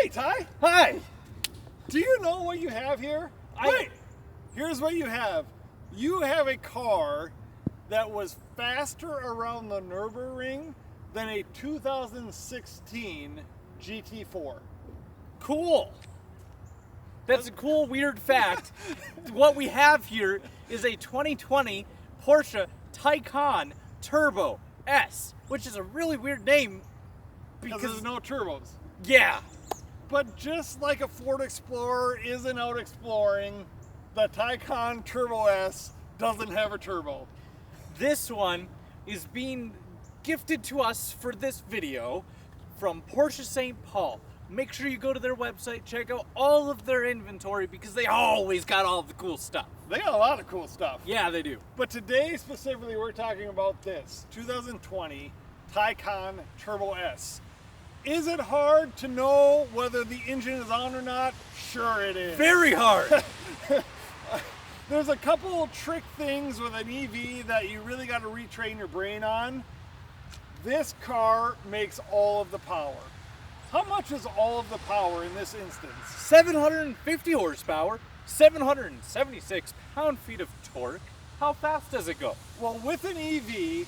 Hey, Ty. Hi! Do you know what you have here? Wait, here's what you have. You have a car that was faster around the Nürburgring than a 2016 GT4. Cool! That's a cool, weird fact. What we have here is a 2020 Porsche Taycan Turbo S, which is a really weird name Because there's no turbos. Yeah. But just like a Ford Explorer isn't out exploring, the Taycan Turbo S doesn't have a turbo. This one is being gifted to us for this video from Porsche St. Paul. Make sure you go to their website, check out all of their inventory because they always got all of the cool stuff. They got a lot of cool stuff. Yeah, they do. But today specifically we're talking about this 2020 Taycan Turbo S. Is it hard to know whether the engine is on or not? Sure it is. Very hard. There's a couple trick things with an EV that you really got to retrain your brain on. This car makes all of the power. How much is all of the power in this instance? 750 horsepower, 776 pound-feet of torque. How fast does it go? Well, with an EV,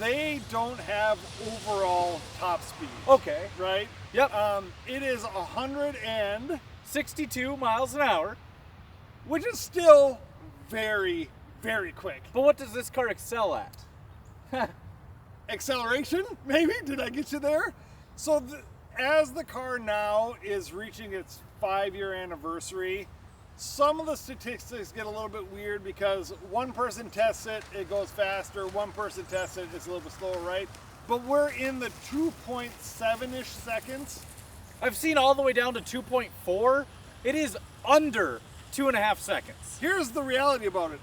they don't have overall top speed. Okay. Right? Yep. It is 62 miles an hour. which is still very, very quick. But what does this car excel at? Acceleration, maybe? Did I get you there? So as the car now is reaching its 5-year anniversary, some of the statistics get a little bit weird because one person tests it, it goes faster. One person tests it, it's a little bit slower, right? But we're in the 2.7-ish seconds. I've seen all the way down to 2.4. It is under 2.5 seconds. Here's the reality about it.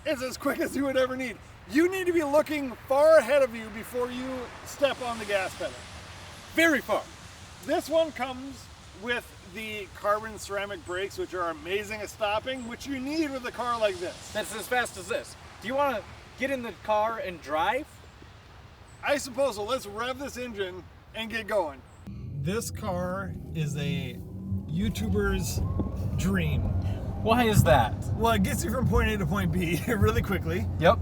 It's as quick as you would ever need. You need to be looking far ahead of you before you step on the gas pedal. Very far. This one comes with the carbon ceramic brakes, which are amazing at stopping, which you need with a car like this. That's as fast as this. Do you want to get in the car and drive? I suppose so. Let's rev this engine and get going. This car is a YouTuber's dream. Why is that? Well, it gets you from point A to point B really quickly. Yep.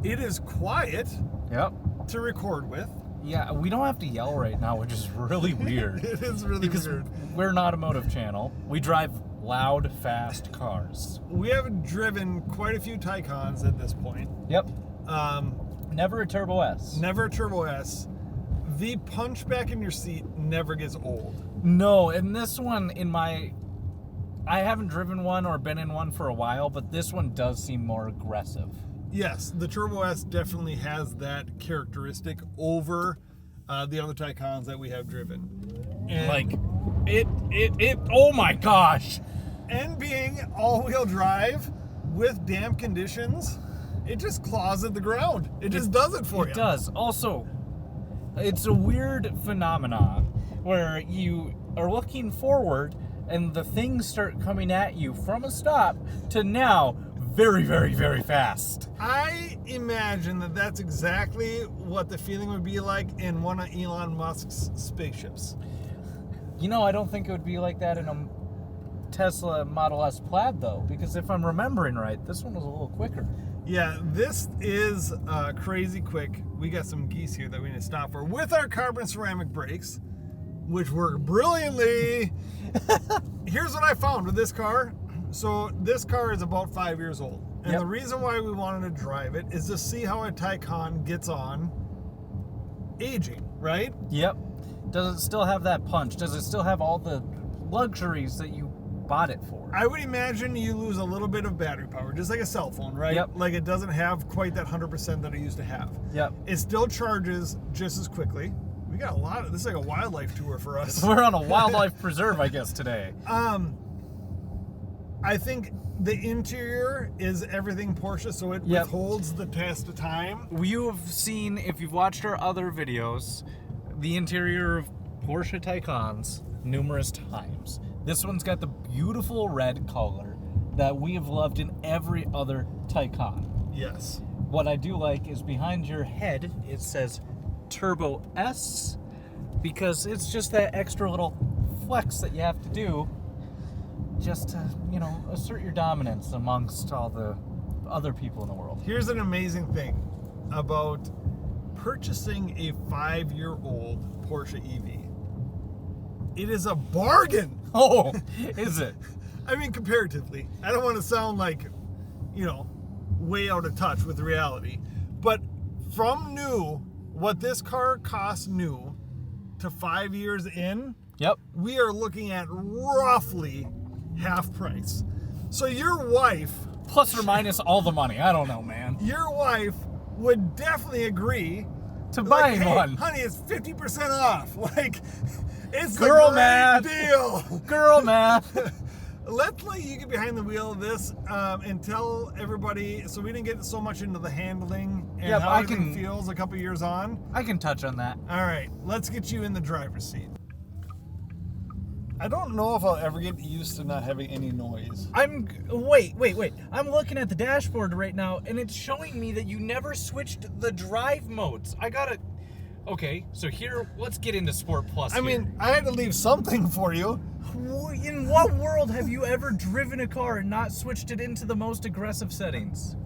It is quiet Yep. to record with. Yeah, we don't have to yell right now, which is really weird. It is really because weird. We're an automotive channel. We drive loud, fast cars. We have driven quite a few Taycans at this point. Yep. Never a Turbo S. Never a Turbo S. The punch back in your seat never gets old. No, and this one I haven't driven one or been in one for a while, but this one does seem more aggressive. Yes, the Turbo S definitely has that characteristic over the other Taycans that we have driven. And, Like, it, oh my gosh. and being all-wheel drive with damp conditions, it just claws at the ground. It just does it for you. It does. Also, it's a weird phenomenon where you are looking forward and the things start coming at you from a stop to now very, very, very fast. I imagine that that's exactly what the feeling would be like in one of Elon Musk's spaceships. You know, I don't think it would be like that in a Tesla Model S Plaid, though, because if I'm remembering right, this one was a little quicker. Yeah, this is crazy quick. We got some geese here that we need to stop for with our carbon ceramic brakes, which work brilliantly. Here's what I found with this car. So this car is about 5 years old. And Yep. the reason why we wanted to drive it is to see how a Taycan gets on aging, right? Yep. Does it still have that punch? Does it still have all the luxuries that you bought it for? I would imagine you lose a little bit of battery power, just like a cell phone, right? Yep. Like it doesn't have quite that 100% that it used to have. Yep. It still charges just as quickly. We got a lot of this is like a wildlife tour for us. We're on a wildlife preserve, I guess, today. I think the interior is everything Porsche, so it Yep. withholds the test of time. You have seen, if you've watched our other videos, the interior of Porsche Taycans numerous times. This one's got the beautiful red color that we have loved in every other Taycan. Yes. What I do like is behind your head, it says Turbo S, because it's just that extra little flex that you have to do just to, you know, assert your dominance amongst all the other people in the world. Here's an amazing thing about purchasing a 5-year-old Porsche EV. It is a bargain. Oh, is it? I mean, comparatively. I don't want to sound like, you know, way out of touch with reality. But from new, what this car costs new to 5 years in, Yep. we are looking at roughly half price. So your wife, Plus or minus all the money. I don't know, man. your wife would definitely agree To like, buying hey, one. honey, it's 50% off. Like, it's Girl a great math. deal. Girl math. Let's let you get behind the wheel of this and tell everybody, so we didn't get so much into the handling and Yep, how I everything can- feels a couple years on. I can touch on that. All right, let's get you in the driver's seat. I don't know if I'll ever get used to not having any noise. Wait. I'm looking at the dashboard right now, and it's showing me that you never switched the drive modes. Okay, so here, let's get into Sport Plus. I mean, I had to leave something for you. in what world have you ever driven a car and not switched it into the most aggressive settings?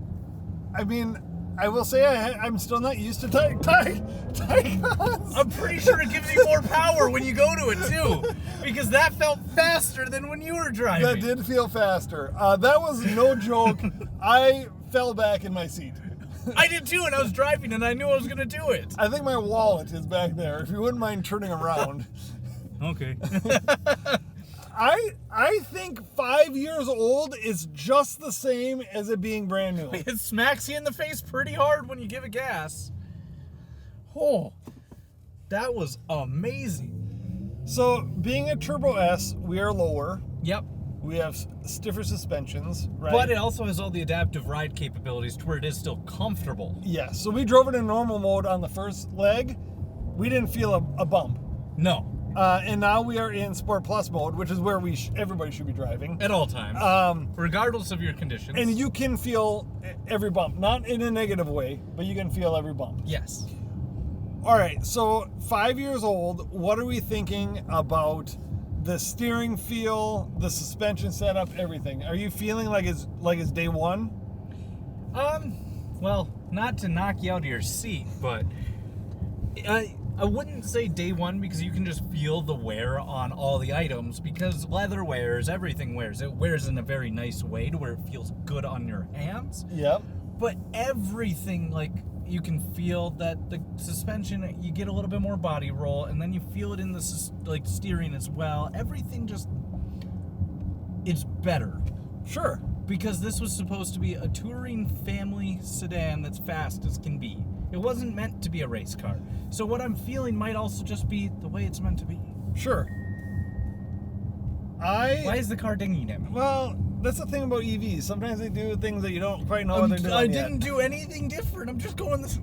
I mean, I will say I'm still not used to Taycans. I'm pretty sure it gives you more power when you go to it too, because that felt faster than when you were driving. That did feel faster. That was no joke. I fell back in my seat. I did too, and I was driving, and I knew I was gonna do it. I think my wallet is back there. If you wouldn't mind turning around. Okay. I think 5 years old is just the same as it being brand new. It smacks you in the face pretty hard when you give it gas. Oh, that was amazing. So, being a Turbo S, we are lower. Yep. We have stiffer suspensions, right? But it also has all the adaptive ride capabilities to where it is still comfortable. Yeah, so we drove it in normal mode on the first leg. We didn't feel a bump. No. And now we are in Sport Plus mode, which is where everybody should be driving. At all times. Regardless of your conditions. And you can feel every bump. Not in a negative way, but you can feel every bump. Yes. All right, so 5 years old, what are we thinking about the steering feel, the suspension setup, everything? Are you feeling like it's day one? Well, not to knock you out of your seat, but I wouldn't say day one, because you can just feel the wear on all the items, because leather wears, everything wears. It wears in a very nice way to where it feels good on your hands. Yep. But everything, like, you can feel that the suspension, you get a little bit more body roll, and then you feel it in the steering as well. Everything just, it's better. Sure. Because this was supposed to be a touring family sedan that's fast as can be. It wasn't meant to be a race car. So what I'm feeling might also just be the way it's meant to be. Sure. Why is the car dinging at me? Well, that's the thing about EVs. Sometimes they do things that you don't quite know what they're doing I yet. didn't do anything different. I'm just going this...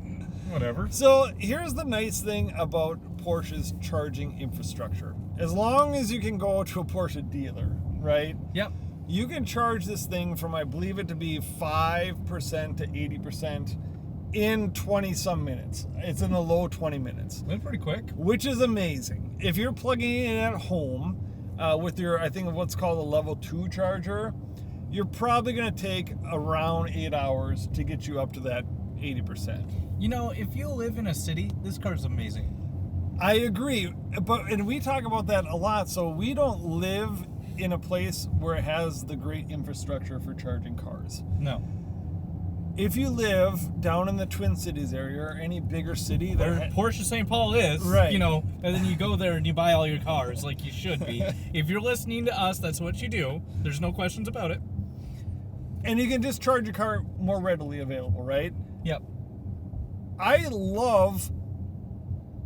Whatever. So here's the nice thing about Porsche's charging infrastructure. As long as you can go to a Porsche dealer, right? Yep. You can charge this thing from, I believe it to be 5% to 80% in 20 some minutes. It's in the low 20 minutes. That's pretty quick. Which is amazing. If you're plugging it in at home with your, I think what's called a level 2 charger, you're probably going to take around 8 hours to get you up to that 80%. You know, if you live in a city, this car's amazing. I agree, and we talk about that a lot. So we don't live in a place where it has the great infrastructure for charging cars. No. If you live down in the Twin Cities area or any bigger city, Where Porsche St. Paul is, Right. you know, and then you go there and you buy all your cars like you should be. If you're listening to us, that's what you do. There's no questions about it. and you can just charge your car more readily available, right? Yep. I love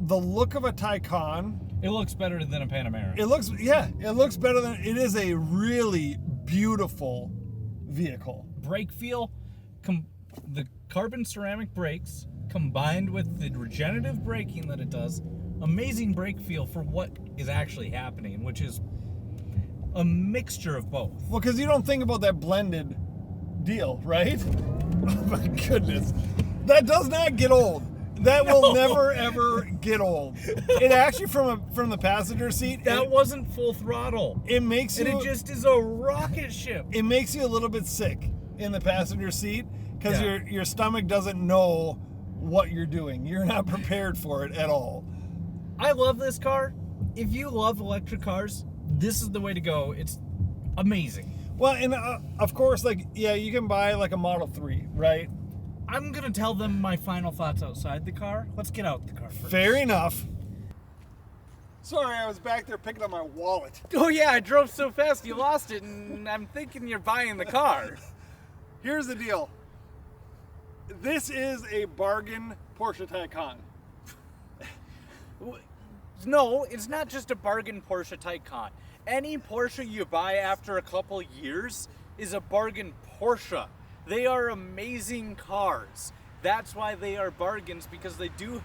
the look of a Taycan. It looks better than a Panamera. It looks better than, it is a really beautiful vehicle. Brake feel, the carbon ceramic brakes combined with the regenerative braking that it does, amazing brake feel for what is actually happening, which is a mixture of both. Well, because you don't think about that blended deal, right? Oh my goodness. That does not get old. that will never ever get old. It actually, from the passenger seat, that wasn't full throttle. It makes you. And it just is a rocket ship. It makes you a little bit sick in the passenger seat because your stomach doesn't know what you're doing. You're not prepared for it at all. I love this car. If you love electric cars, this is the way to go. It's amazing. Well, and of course, like, yeah, you can buy like a Model 3, right? I'm going to tell them my final thoughts outside the car. Let's get out the car first. Fair enough. Sorry, I was back there picking up my wallet. Oh, yeah, I drove so fast you lost it, and I'm thinking you're buying the car. Here's the deal. This is a bargain Porsche Taycan. No, it's not just a bargain Porsche Taycan. Any Porsche you buy after a couple years is a bargain Porsche. They are amazing cars. That's why they are bargains, because they do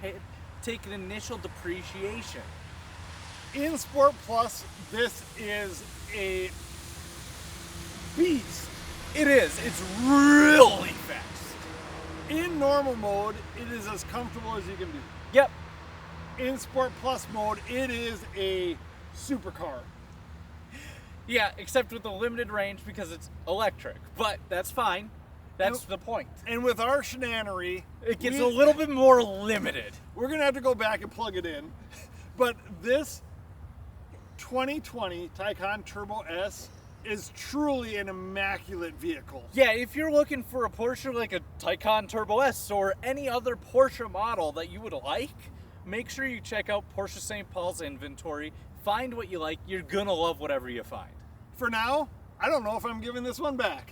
take an initial depreciation. In Sport Plus, this is a beast. It is. It's really fast. In normal mode, it is as comfortable as you can be. Yep. In Sport Plus mode, it is a supercar. Yeah, except with a limited range because it's electric. But that's fine. That's the point. And with our shenanery, it gets a little bit more limited. We're going to have to go back and plug it in. But this 2020 Taycan Turbo S is truly an immaculate vehicle. Yeah, if you're looking for a Porsche like a Taycan Turbo S or any other Porsche model that you would like, make sure you check out Porsche St. Paul's inventory. Find what you like. You're going to love whatever you find. For now, I don't know if I'm giving this one back.